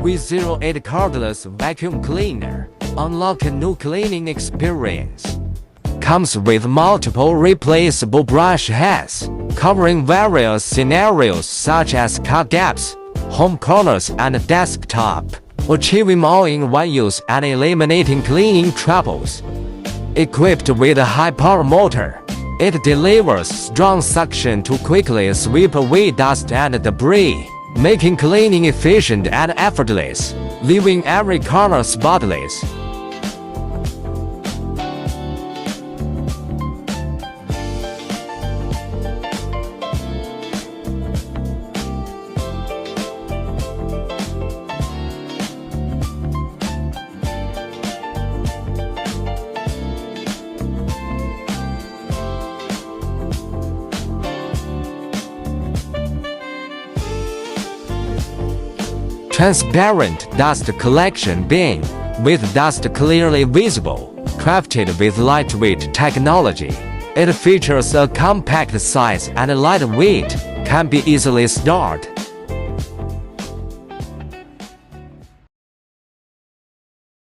With 08 Cordless vacuum cleaner, unlock a new cleaning experience. Comes with multiple replaceable brush heads, covering various scenarios such as cut gaps, home corners and desktop, achieving all-in-one use and eliminating cleaning troubles. Equipped with a high-power motor, it delivers strong suction to quickly sweep away dust and debris, making cleaning efficient and effortless, leaving every corner spotless. Transparent dust collection bin, with dust clearly visible, crafted with lightweight technology. It features a compact size and lightweight, can be easily stored.